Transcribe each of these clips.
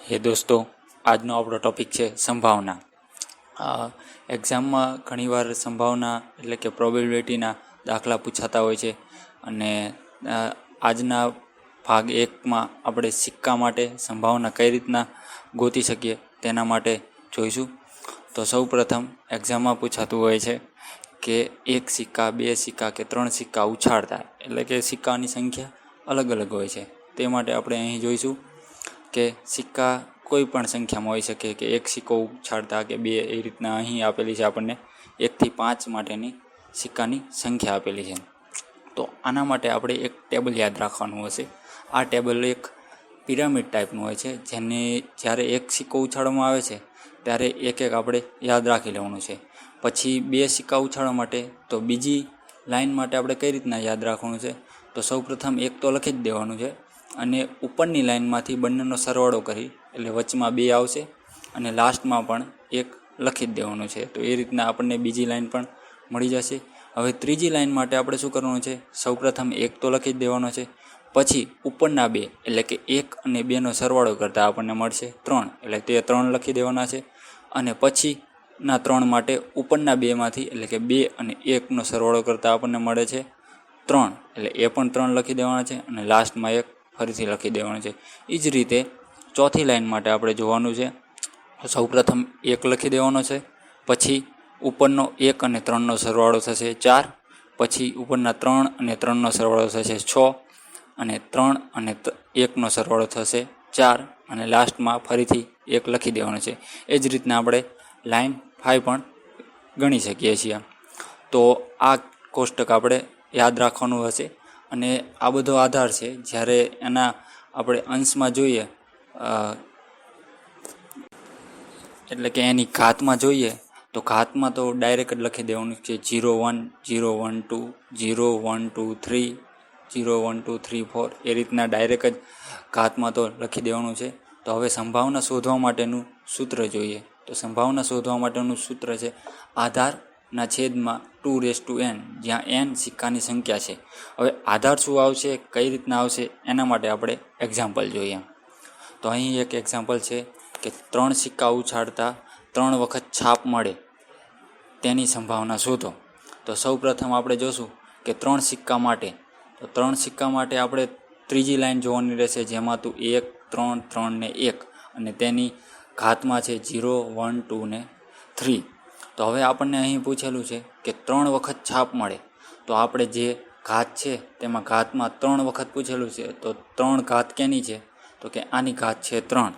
હે દોસ્તો, આજનો આપણો ટૉપિક છે સંભાવના. એક્ઝામમાં ઘણીવાર સંભાવના એટલે કે પ્રોબેબિલિટીના દાખલા પૂછાતા હોય છે અને આજના ભાગ 1માં આપણે સિક્કા માટે સંભાવના કઈ રીતના ગોતી શકીએ તેના માટે જોઈશું. તો સૌપ્રથમ એક્ઝામમાં પૂછાતું હોય છે કે 1 સિક્કા, 2 સિક્કા કે 3 સિક્કા ઉછાળતા, એટલે કે સિક્કાની સંખ્યા અલગ અલગ હોય છે. તે માટે આપણે અહીં જોઈશું કે સિક્કા કોઈ પણ સંખ્યામાં હોઈ શકે, કે 1 સિક્કો ઉછાળતા કે 2, એ રીતના અહીં આપેલી છે આપણને 1 થી 5 માટેની સિક્કાની સંખ્યા આપેલી છે. તો આના માટે આપણે એક ટેબલ યાદ રાખવાનું હશે. આ ટેબલ એક પિરામિડ ટાઈપનું હોય છે, જેને જ્યારે 1 સિક્કો ઉછાળવામાં આવે છે ત્યારે એક એક આપણે યાદ રાખી લેવાનું છે. પછી 2 સિક્કા ઉછાળવા માટે તો બીજી લાઈન માટે આપણે કઈ રીતના યાદ રાખવાનું છે, તો સૌપ્રથમ 1 તો લખી જ દેવાનું છે અને ઉપરની લાઈનમાંથી બંનેનો સરવાળો કરી એટલે વચમાં 2 આવશે અને લાસ્ટમાં પણ 1 લખી જ દેવાનું છે. તો એ રીતના આપણને બીજી લાઈન પણ મળી જશે. હવે ત્રીજી લાઈન માટે આપણે શું કરવાનું છે, સૌપ્રથમ 1 તો લખી જ દેવાનો છે, પછી ઉપરના 2 એટલે કે 1 અને 2નો સરવાળો કરતાં આપણને મળશે 3, એટલે તે 3 લખી દેવાના છે. અને પછીના 3 માટે ઉપરના 2માંથી એટલે કે 2 અને 1નો સરવાળો કરતાં આપણને મળે છે 3, એટલે એ પણ 3 લખી દેવાના છે અને લાસ્ટમાં 1 ફરીથી લખી દેવાનું છે. એ જ રીતે ચોથી લાઈન માટે આપણે જોવાનું છે. સૌપ્રથમ 1 લખી દેવાનો છે, પછી ઉપરનો 1 અને 3નો સરવાળો થશે 4, પછી ઉપરના 3 અને 3નો સરવાળો થશે 6, અને 3 અને 1નો સરવાળો થશે 4, અને લાસ્ટમાં ફરીથી 1 લખી દેવાનું છે. એ જ રીતના આપણે લાઈન 5 પણ ગણી શકીએ છીએ. તો આ કોષ્ટક આપણે યાદ રાખવાનું હશે. અને આ બધો આધાર છે, જ્યારે એના આપણે અંશમાં જોઈએ એટલે કે એની ઘાતમાં જોઈએ તો ઘાતમાં તો ડાયરેક્ટ જ લખી દેવાનું છે 0 1 0 1 2 0 1 2 3 0 1 2 3 4, એ રીતના ડાયરેક્ટ જ ઘાતમાં તો લખી દેવાનું છે. તો હવે સંભાવના શોધવા માટેનું સૂત્ર જોઈએ. તો સંભાવના શોધવા માટેનું સૂત્ર છે આધારના છેદમાં 2n, જ્યાં n સિક્કાની સંખ્યા છે. હવે આધાર શું આવશે, કઈ રીતના આવશે, એના માટે આપણે એક્ઝામ્પલ જોઈએ. તો અહીં એક એક્ઝામ્પલ છે કે 3 સિક્કા ઉછાળતા 3 વખત છાપ મળે તેની સંભાવના શોધો. તો સૌપ્રથમ આપણે જોશું કે 3 સિક્કા માટે, તો 3 સિક્કા માટે આપણે ત્રીજી લાઈન જોવાની રહેશે, જેમાં તું 1 3 3 ને 1, અને તેની ઘાતમાં છે 0 1 2 ને 3. તો હવે આપણને અહીં પૂછેલું છે કે 3 વખત છાપ મળે, તો આપણે જે ઘાત છે તેમાં ઘાતમાં 3 વખત પૂછેલું છે, તો 3 ઘાત કેની છે, તો કે આની ઘાત છે 3.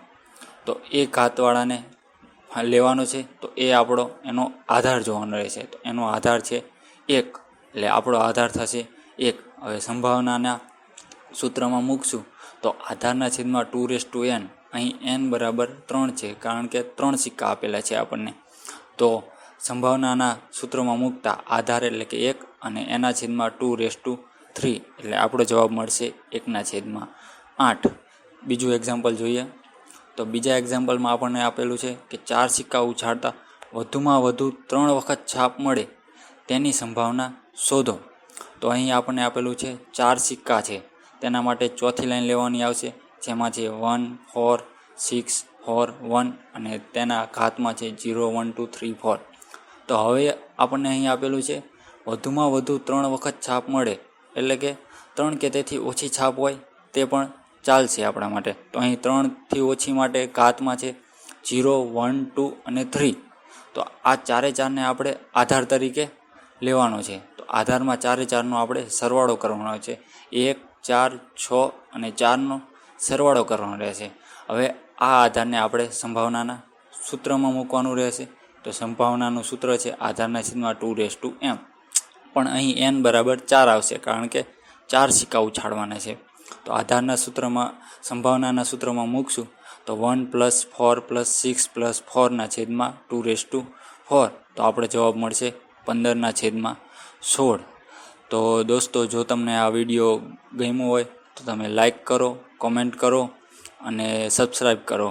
તો એ ઘાતવાળાને લેવાનો છે, તો એ આપણો એનો આધાર જોવાનો રહેશે. તો એનો આધાર છે 1, એટલે આપણો આધાર થશે 1. હવે સંભાવનાના સૂત્રમાં મૂકશું તો આધારના છેદમાં 2n, અહીં n બરાબર 3 છે, કારણ કે 3 સિક્કા આપેલા છે આપણને. તો સંભાવનાના સૂત્રમાં મૂકતા આધાર એટલે કે 1 અને એના છેદમાં 2/3, એટલે આપણો જવાબ મળશે 1/8. બીજું એક્ઝામ્પલ જોઈએ. તો બીજા એક્ઝામ્પલમાં આપણને આપેલું છે કે 4 સિક્કા ઉછાળતા વધુમાં વધુ 3 વખત છાપ મળે તેની સંભાવના શોધો. તો અહીં આપણને આપેલું છે 4 સિક્કા છે, તેના માટે ચોથી લાઈન લેવાની આવશે, જેમાં છે 1 4 6 4 1, અને તેના ઘાતમાં છે 0 1 2 3 4. તો હવે આપણને અહીં આપેલું છે વધુમાં વધુ 3 વખત છાપ મળે, એટલે કે 3 કે તેથી ઓછી છાપ હોય તે પણ ચાલશે આપણા માટે. તો અહીં 3 થી ઓછી માટે ઘાતમાં છે 0 1 2 અને 3. તો આ 4ને આપણે આધાર તરીકે લેવાનો છે. તો આધારમાં 4નો આપણે સરવાળો કરવાનો છે. 1 4 6 અને 4નો સરવાળો કરવાનો રહેશે. હવે આ આધારને આપણે સંભાવનાના સૂત્રમાં મૂકવાનું રહેશે. તો સંભાવનાનું સૂત્ર છે આધારના છેદમાં 2m, પણ અહીં n બરાબર 4 આવશે, કારણ કે 4 સિક્કા ઉછાળવાના છે. તો આધારના સૂત્રમાં સંભાવનાના સૂત્રમાં મૂકશું તો 1 + 4 + 6 + 4/2/4, તો આપણે જવાબ મળશે 15/16. તો દોસ્તો, જો તમને આ વિડીયો ગમ્યો હોય તો તમે લાઈક કરો, કોમેન્ટ કરો અને સબસ્ક્રાઈબ કરો.